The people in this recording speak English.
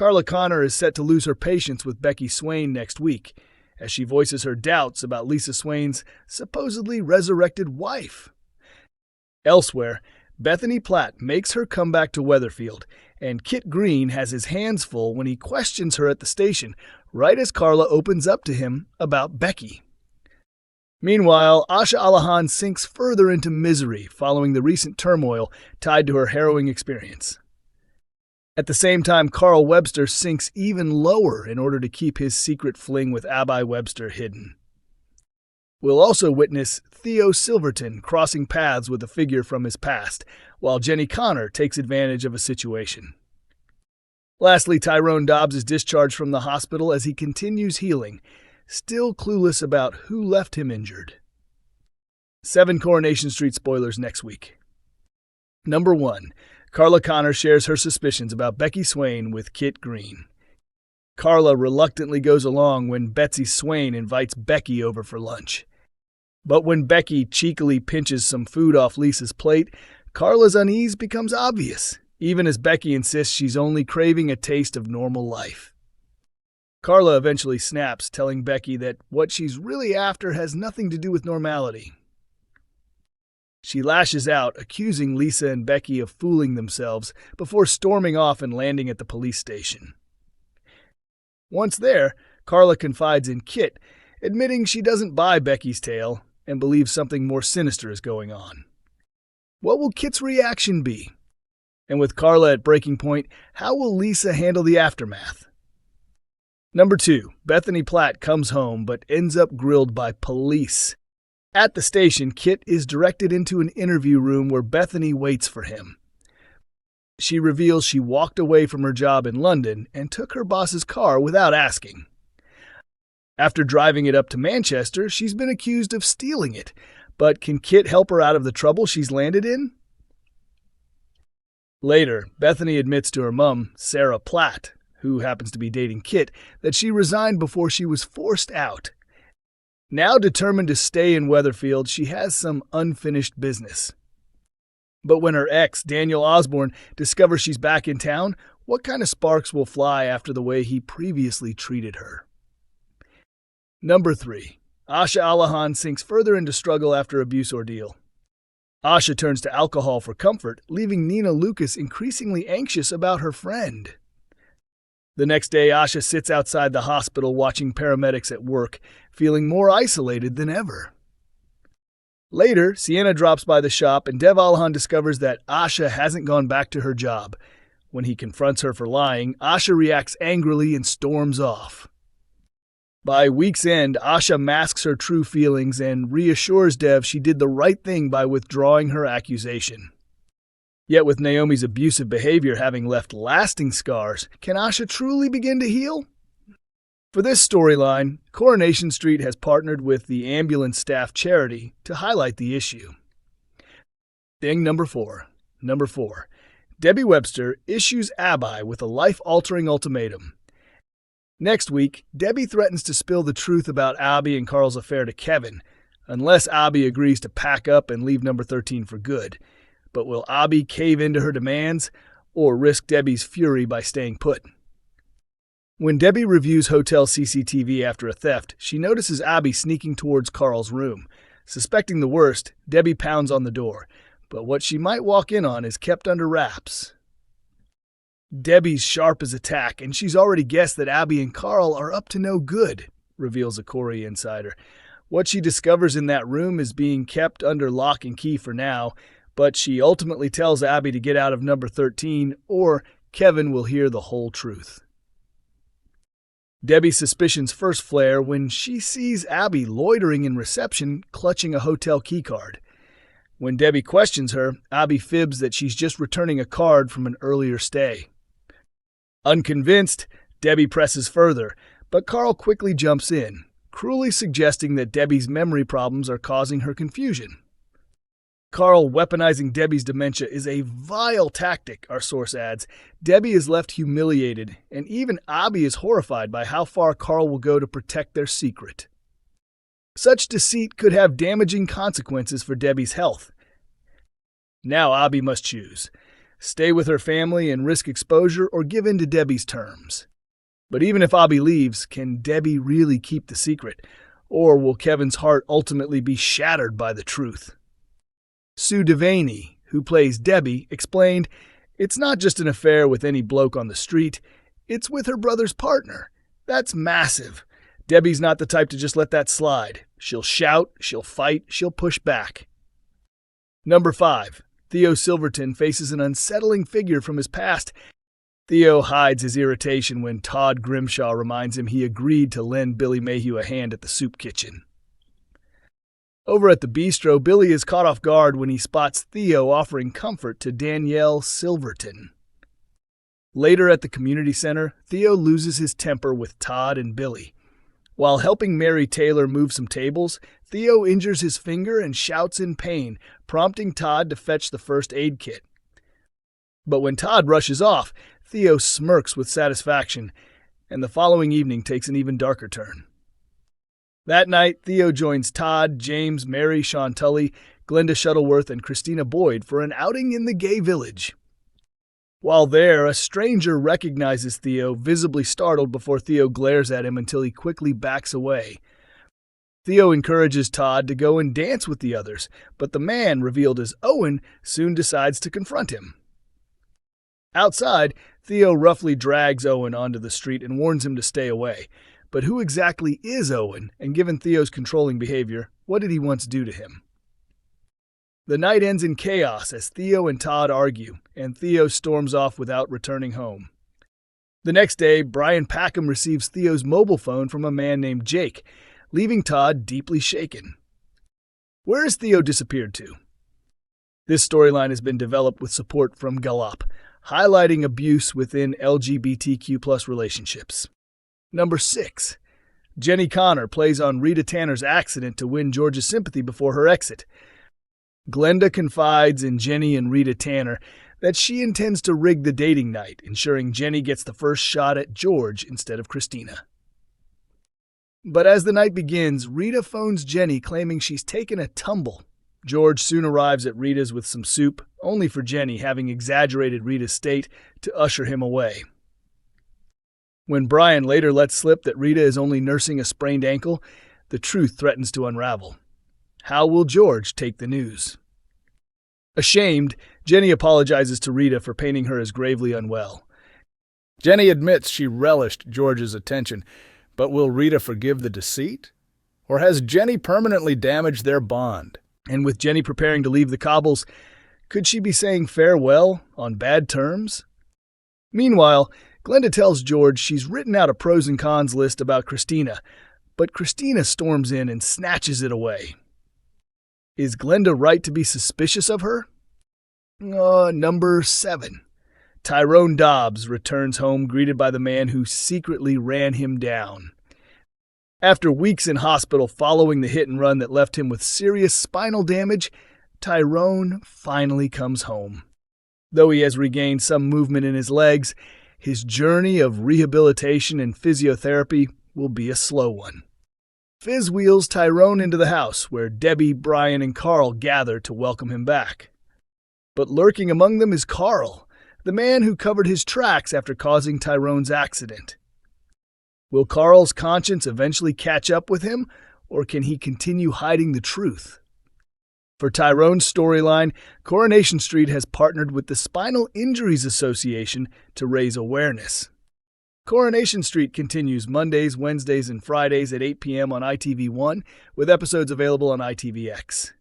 Carla Connor is set to lose her patience with Becky Swain next week, as she voices her doubts about Lisa Swain's supposedly resurrected wife. Elsewhere, Bethany Platt makes her comeback to Weatherfield, and Kit Green has his hands full when he questions her at the station, right as Carla opens up to him about Becky. Meanwhile, Asha Alahan sinks further into misery following the recent turmoil tied to her harrowing experience. At the same time, Carl Webster sinks even lower in order to keep his secret fling with Abi Webster hidden. We'll also witness Theo Silverton crossing paths with a figure from his past, while Jenny Connor takes advantage of a situation. Lastly, Tyrone Dobbs is discharged from the hospital as he continues healing, still clueless about who left him injured. 7 Coronation Street spoilers next week. Number 1. Carla Connor shares her suspicions about Becky Swain with Kit Green. Carla reluctantly goes along when Betsy Swain invites Becky over for lunch. But when Becky cheekily pinches some food off Lisa's plate, Carla's unease becomes obvious, even as Becky insists she's only craving a taste of normal life. Carla eventually snaps, telling Becky that what she's really after has nothing to do with normality. She lashes out, accusing Lisa and Becky of fooling themselves before storming off and landing at the police station. Once there, Carla confides in Kit, admitting she doesn't buy Becky's tale and believes something more sinister is going on. What will Kit's reaction be? And with Carla at breaking point, how will Lisa handle the aftermath? Number 2. Bethany Platt comes home but ends up grilled by police. At the station, Kit is directed into an interview room where Bethany waits for him. She reveals she walked away from her job in London and took her boss's car without asking. After driving it up to Manchester, she's been accused of stealing it. But can Kit help her out of the trouble she's landed in? Later, Bethany admits to her mum, Sarah Platt, who happens to be dating Kit, that she resigned before she was forced out. Now determined to stay in Weatherfield, she has some unfinished business. But when her ex, Daniel Osborne, discovers she's back in town, what kind of sparks will fly after the way he previously treated her? Number 3. Asha Alahan sinks further into struggle after abuse ordeal. Asha turns to alcohol for comfort, leaving Nina Lucas increasingly anxious about her friend. The next day, Asha sits outside the hospital watching paramedics at work, feeling more isolated than ever. Later, Sienna drops by the shop and Dev Alahan discovers that Asha hasn't gone back to her job. When he confronts her for lying, Asha reacts angrily and storms off. By week's end, Asha masks her true feelings and reassures Dev she did the right thing by withdrawing her accusation. Yet with Naomi's abusive behavior having left lasting scars, can Asha truly begin to heal? For this storyline, Coronation Street has partnered with the ambulance staff charity to highlight the issue. Thing number 4. Debbie Webster issues Abi with a life-altering ultimatum. Next week, Debbie threatens to spill the truth about Abi and Carl's affair to Kevin, unless Abi agrees to pack up and leave number 13 for good. But will Abi cave into her demands, or risk Debbie's fury by staying put? When Debbie reviews hotel CCTV after a theft, she notices Abi sneaking towards Carl's room. Suspecting the worst, Debbie pounds on the door, but what she might walk in on is kept under wraps. Debbie's sharp as a tack, and she's already guessed that Abi and Carl are up to no good, reveals a Corey insider. What she discovers in that room is being kept under lock and key for now, but she ultimately tells Abi to get out of number 13, or Kevin will hear the whole truth. Debbie's suspicions first flare when she sees Abi loitering in reception, clutching a hotel keycard. When Debbie questions her, Abi fibs that she's just returning a card from an earlier stay. Unconvinced, Debbie presses further, but Carl quickly jumps in, cruelly suggesting that Debbie's memory problems are causing her confusion. Carl weaponizing Debbie's dementia is a vile tactic, our source adds. Debbie is left humiliated, and even Abi is horrified by how far Carl will go to protect their secret. Such deceit could have damaging consequences for Debbie's health. Now Abi must choose. stay with her family and risk exposure, or give in to Debbie's terms. But even if Abi leaves, can Debbie really keep the secret? Or will Kevin's heart ultimately be shattered by the truth? Sue Devaney, who plays Debbie, explained, "It's not just an affair with any bloke on the street, it's with her brother's partner. That's massive. Debbie's not the type to just let that slide. She'll shout, she'll fight, she'll push back." Number 5. Theo Silverton faces an unsettling figure from his past. Theo hides his irritation when Todd Grimshaw reminds him he agreed to lend Billy Mayhew a hand at the soup kitchen. Over at the bistro, Billy is caught off guard when he spots Theo offering comfort to Danielle Silverton. Later at the community center, Theo loses his temper with Todd and Billy. While helping Mary Taylor move some tables, Theo injures his finger and shouts in pain, prompting Todd to fetch the first aid kit. But when Todd rushes off, Theo smirks with satisfaction, and the following evening takes an even darker turn. That night, Theo joins Todd, James, Mary, Sean Tully, Glenda Shuttleworth, and Christina Boyd for an outing in the gay village. While there, a stranger recognizes Theo, visibly startled before Theo glares at him until he quickly backs away. Theo encourages Todd to go and dance with the others, but the man, revealed as Owen, soon decides to confront him. Outside, Theo roughly drags Owen onto the street and warns him to stay away. But who exactly is Owen, and given Theo's controlling behavior, what did he once do to him? The night ends in chaos as Theo and Todd argue, and Theo storms off without returning home. The next day, Brian Packham receives Theo's mobile phone from a man named Jake, leaving Todd deeply shaken. Where has Theo disappeared to? This storyline has been developed with support from Gallup, highlighting abuse within LGBTQ+ relationships. Number 6. Jenny Connor plays on Rita Tanner's accident to win George's sympathy before her exit. Glenda confides in Jenny and Rita Tanner that she intends to rig the dating night, ensuring Jenny gets the first shot at George instead of Christina. But as the night begins, Rita phones Jenny claiming she's taken a tumble. George soon arrives at Rita's with some soup, only for Jenny, having exaggerated Rita's state, to usher him away. When Brian later lets slip that Rita is only nursing a sprained ankle, the truth threatens to unravel. How will George take the news? Ashamed, Jenny apologizes to Rita for painting her as gravely unwell. Jenny admits she relished George's attention, but will Rita forgive the deceit? Or has Jenny permanently damaged their bond? And with Jenny preparing to leave the cobbles, could she be saying farewell on bad terms? Meanwhile, Glenda tells George she's written out a pros and cons list about Christina, but Christina storms in and snatches it away. Is Glenda right to be suspicious of her? Number 7. Tyrone Dobbs returns home greeted by the man who secretly ran him down. After weeks in hospital following the hit and run that left him with serious spinal damage, Tyrone finally comes home. Though he has regained some movement in his legs, his journey of rehabilitation and physiotherapy will be a slow one. Fizz wheels Tyrone into the house, where Debbie, Brian, and Carl gather to welcome him back. But lurking among them is Carl, the man who covered his tracks after causing Tyrone's accident. Will Carl's conscience eventually catch up with him, or can he continue hiding the truth? For Tyrone's storyline, Coronation Street has partnered with the Spinal Injuries Association to raise awareness. Coronation Street continues Mondays, Wednesdays, and Fridays at 8 p.m. on ITV1, with episodes available on ITVX.